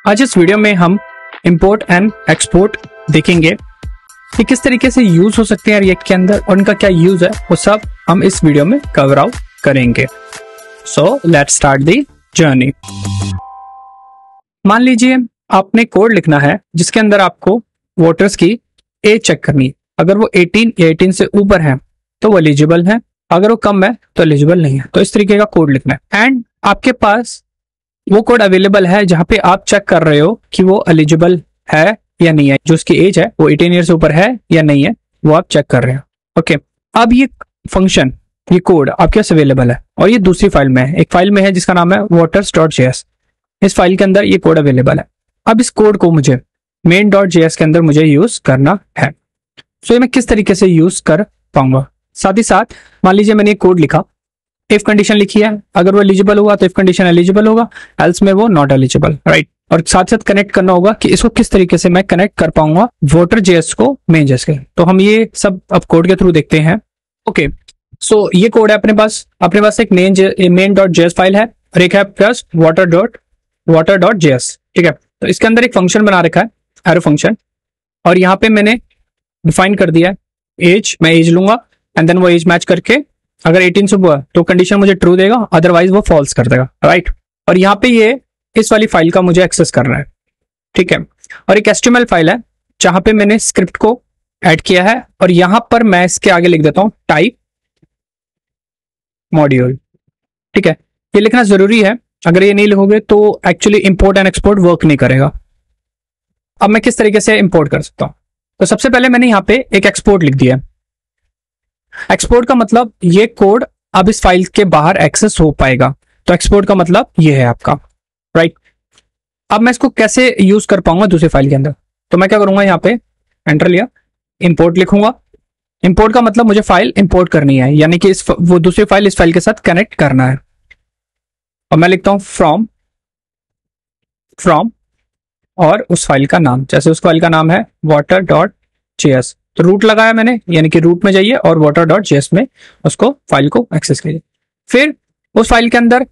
आज इस वीडियो में हम इंपोर्ट एंड एक्सपोर्ट देखेंगे कि किस तरीके से यूज हो सकते हैं रिएक्ट के अंदर और उनका क्या यूज है, वो सब हम इस वीडियो में कवर आउट करेंगे। So let's start the journey. मान लीजिए आपने कोड लिखना है जिसके अंदर आपको वोटर्स की एज चेक करनी है। अगर वो 18 या 18 से ऊपर है तो वो एलिजिबल है, अगर वो कम है तो एलिजिबल नहीं है। तो इस तरीके का कोड लिखना है एंड आपके पास वो कोड अवेलेबल है जहां पे आप चेक कर रहे हो कि वो एलिजिबल है या नहीं है, जो उसकी एज है वो 18 ईयर से ऊपर है या नहीं है, वो आप चेक कर रहे हो। ओके, अब ये फंक्शन, ये कोड आपके पास अवेलेबल है और ये दूसरी फाइल में है। एक फाइल में है जिसका नाम है voters.js। इस फाइल के अंदर ये कोड अवेलेबल है। अब इस कोड को मुझे main.js के अंदर मुझे यूज करना है। सो ये मैं किस तरीके से यूज कर पाऊंगा। साथ ही साथ मान लीजिए मैंने एक कोड लिखा, इफ कंडीशन लिखी है, अगर वो एलिजिबल हुआ तो इफ कंडीशन एलिजिबल होगा, एल्स में वो नॉट एलिजिबल, राइट। और साथ साथ कनेक्ट करना होगा कि इसको किस तरीके से मैं कनेक्ट कर पाऊंगा Voters.js को main.js के। तो हम ये सब अब कोड के थ्रू देखते हैं। ओके, सो ये कोड है अपने पास एक main.js फाइल है और एक है प्लस water.js, ठीक है। तो इसके अंदर एक फंक्शन बना रखा है, एरो फंक्शन, और यहाँ पे मैंने डिफाइन कर दिया है एज। मैं एज लूंगा एंड देन वो एज मैच करके अगर 18 से हुआ तो कंडीशन मुझे ट्रू देगा, अदरवाइज वो फॉल्स कर देगा, राइट। और यहाँ पे ये इस वाली फाइल का मुझे एक्सेस करना है, ठीक है। और एक HTML फाइल है जहां पे मैंने स्क्रिप्ट को ऐड किया है और यहां पर मैं इसके आगे लिख देता हूं टाइप मॉड्यूल, ठीक है। ये लिखना जरूरी है, अगर ये नहीं लिखोगे तो actually import and export work नहीं करेगा। अब मैं किस तरीके से इंपोर्ट कर सकता हूं, तो सबसे पहले मैंने यहाँ पे एक एक्सपोर्ट लिख दिया। एक्सपोर्ट का मतलब ये कोड अब इस फाइल के बाहर एक्सेस हो पाएगा, तो एक्सपोर्ट का मतलब ये है आपका, राइट। अब मैं इसको कैसे यूज कर पाऊंगा दूसरी फाइल के अंदर, तो मैं क्या करूंगा, यहाँ पे एंटर लिया, इंपोर्ट लिखूंगा। इंपोर्ट का मतलब मुझे फाइल इंपोर्ट करनी है, यानी कि वो दूसरी फाइल इस फाइल के साथ कनेक्ट करना है। और मैं लिखता हूं फ्रॉम और उस फाइल का नाम, जैसे उस फाइल का नाम है water.js, तो रूट लगाया मैंने, यानी कि रूट में जाइए और water.js में उसको फाइल को एक्सेस कीजिए। फिर उस फाइल के अंदर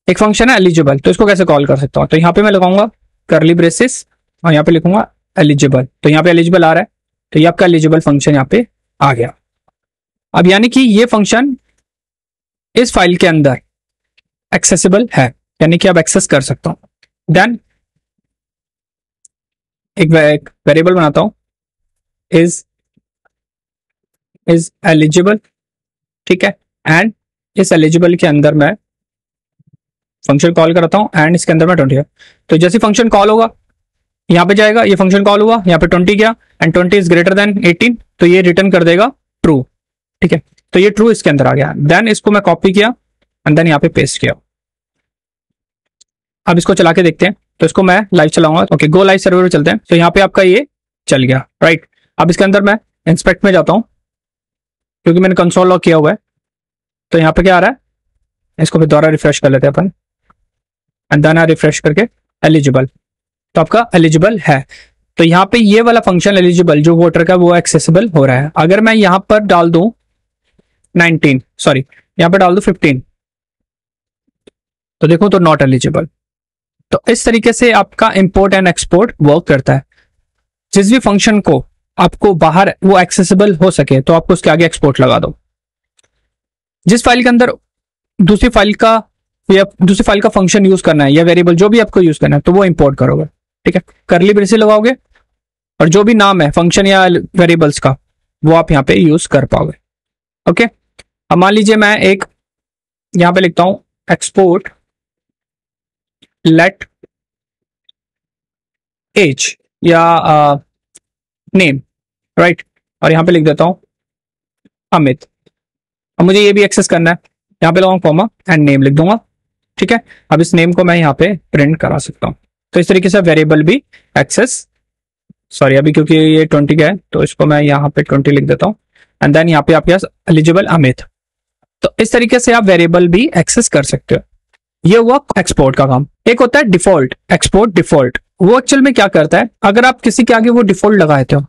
एक फंक्शन है एलिजिबल, तो इसको कैसे कॉल कर सकता हूं, तो यहाँ पे मैं लगाऊंगा कर्ली ब्रेसेस और यहाँ पे लिखूंगा एलिजिबल। तो यहाँ पे एलिजिबल आ रहा है, तो ये आपका एलिजिबल फंक्शन यहाँ पे आ गया। अब यानी कि ये फंक्शन इस फाइल के अंदर एक्सेसिबल है, यानी कि अब एक्सेस कर सकता हूं। देन एक वेरिएबल बनाता हूं, इज एलिजिबल, ठीक है। एंड इस एलिजिबल के अंदर मैं फंक्शन कॉल करता हूं एंड इसके अंदर मैं 20 है। तो जैसे फंक्शन कॉल होगा यहां पे जाएगा, ये फंक्शन कॉल हुआ, यहाँ पे 20 गया एंड 20 इज ग्रेटर देन 18, तो ये रिटर्न कर देगा ट्रू, ठीक है। तो ये ट्रू इसके अंदर आ गया। देन इसको मैं कॉपी किया एंड देन यहाँ पे पेस्ट किया। अब इसको चला के देखते हैं, तो इसको मैं लाइव चलाऊंगा। ओके, गो लाइव सर्वर पे चलते हैं। तो यहाँ पे आपका ये चल गया, राइट। अब इसके अंदर मैं इंस्पेक्ट में जाता हूं क्योंकि मैंने कंसोल लॉक किया हुआ है। तो यहाँ पे क्या आ रहा है, इसको फिर दोबारा रिफ्रेश कर लेते हैं अपन, एंड देन रिफ्रेश करके एलिजिबल, तो आपका एलिजिबल है। तो यहाँ पे ये वाला फंक्शन एलिजिबल जो वोटर का वो एक्सेसिबल हो रहा है। अगर मैं यहाँ पर डाल दूं 19, सॉरी यहाँ पे डाल दूं 15, तो देखो तो नॉट एलिजिबल। तो इस तरीके से आपका इंपोर्ट एंड एक्सपोर्ट वर्क करता है। जिस भी फंक्शन को आपको बाहर वो एक्सेसिबल हो सके तो आपको उसके आगे एक्सपोर्ट लगा दो। जिस फाइल के अंदर दूसरी फाइल का फंक्शन यूज करना है या वेरिएबल जो भी आपको यूज करना है, तो वो इंपोर्ट करोगे, ठीक है। कर्ली ब्रेसेस लगाओगे और जो भी नाम है फंक्शन या वेरिएबल्स का वो आप यहाँ पे यूज कर पाओगे। ओके, अब मान लीजिए मैं एक यहाँ पे लिखता हूं एक्सपोर्ट लेट एज या नेम, राइट। और यहाँ पे लिख देता हूं अमित। अब मुझे ये भी एक्सेस करना है, यहाँ पे लगाऊंगा कॉमा एंड नेम लिख दूंगा, ठीक है। अब इस नेम को मैं यहाँ पे प्रिंट करा सकता हूँ। तो इस तरीके से वेरिएबल भी एक्सेस, सॉरी अभी क्योंकि ये 20 का है तो इसको मैं यहाँ पे 20 लिख देता हूँ एंड देन यहाँ पे आपके पास एलिजिबल अमित। तो इस तरीके से आप वेरिएबल भी एक्सेस कर सकते हो। ये हुआ एक्सपोर्ट का काम। एक होता है डिफॉल्ट, एक्सपोर्ट डिफॉल्ट। वो एक्चुअल में क्या करता है, अगर आप किसी के आगे वो डिफॉल्ट लगाते हो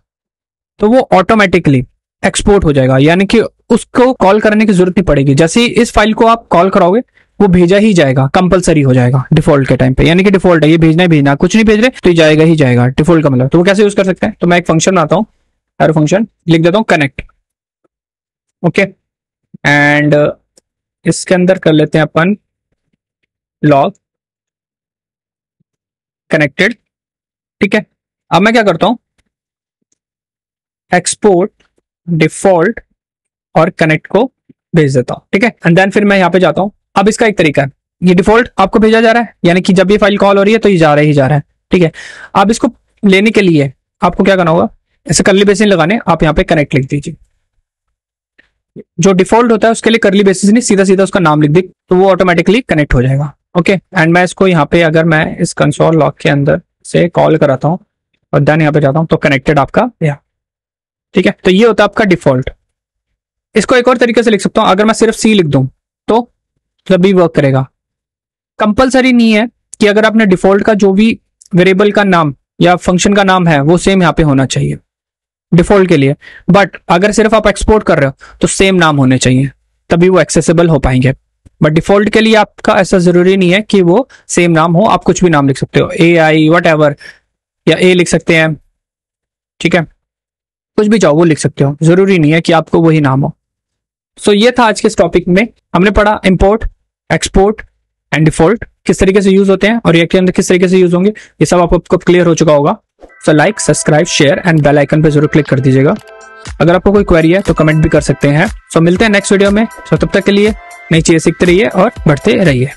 तो वो ऑटोमेटिकली एक्सपोर्ट हो जाएगा, यानी कि उसको कॉल करने की जरूरत नहीं पड़ेगी। जैसे इस फाइल को आप कॉल कराओगे वो भेजा ही जाएगा, कंपलसरी हो जाएगा डिफॉल्ट के टाइम पे। यानी कि डिफॉल्ट है, ये भेजना ही भेजना, कुछ नहीं भेज रहे तो ये जाएगा ही जाएगा, डिफॉल्ट का मतलब। तो वो कैसे यूज कर सकते हैं, तो मैं एक फंक्शन आता हूँ, एरो फंक्शन लिख देता हूँ कनेक्ट। ओके, एंड इसके अंदर कर लेते हैं अपन लॉग कनेक्टेड। ठीक है, अब मैं क्या करता हूं, एक्सपोर्ट डिफॉल्ट और कनेक्ट को भेज देता हूं। ठीक है, एंड देन फिर मैं यहां पे जाता हूं। अब इसका एक तरीका है, ये डिफॉल्ट आपको भेजा जा रहा है, यानी कि जब ये फाइल कॉल हो रही है तो ये जा रहा ही जा रहा है। ठीक है, अब इसको लेने के लिए आपको क्या करना होगा, ऐसे करली ब्रेसेस लगाने, आप यहाँ पे कनेक्ट लिख दीजिए। जो डिफॉल्ट होता है उसके लिए करली ब्रेसेस नहीं, सीधा सीधा उसका नाम लिख दी, तो वो ऑटोमेटिकली कनेक्ट हो जाएगा। ओके, एंड मैं इसको यहाँ पे, अगर मैं इस कंसोल लॉग के अंदर से कॉल कराता हूँ और देन यहाँ पे जाता हूँ तो कनेक्टेड आपका या। ठीक है, तो ये होता है आपका डिफॉल्ट। इसको एक और तरीके से लिख सकता हूं, अगर मैं सिर्फ सी लिख दूं तो जब भी वर्क करेगा। कंपलसरी नहीं है कि अगर आपने डिफॉल्ट का जो भी वेरिएबल का नाम या फंक्शन का नाम है वो सेम यहाँ पे होना चाहिए डिफॉल्ट के लिए, बट अगर सिर्फ आप एक्सपोर्ट कर रहे हो तो सेम नाम होने चाहिए, तभी वो एक्सेसिबल हो पाएंगे। बट डिफॉल्ट के लिए आपका ऐसा जरूरी नहीं है कि वो सेम नाम हो, आप कुछ भी नाम लिख सकते हो, AI व्हाटएवर, या ए लिख सकते हैं। ठीक है, कुछ भी चाहो वो लिख सकते हो, जरूरी नहीं है कि आपको वही नाम हो। सो ये था आज के इस टॉपिक में, हमने पढ़ा इंपोर्ट, एक्सपोर्ट एंड डिफॉल्ट किस तरीके से यूज होते हैं और रिएक्ट के अंदर किस तरीके से यूज होंगे, ये सब आपको क्लियर हो चुका होगा। So like, subscribe, share and bell icon पे जरूर क्लिक कर दीजिएगा। अगर आपको कोई क्वेरी है तो कमेंट भी कर सकते हैं। सो मिलते हैं नेक्स्ट वीडियो में। सो तब तक के लिए नई चीजें सीखते रहिए और बढ़ते रहिए।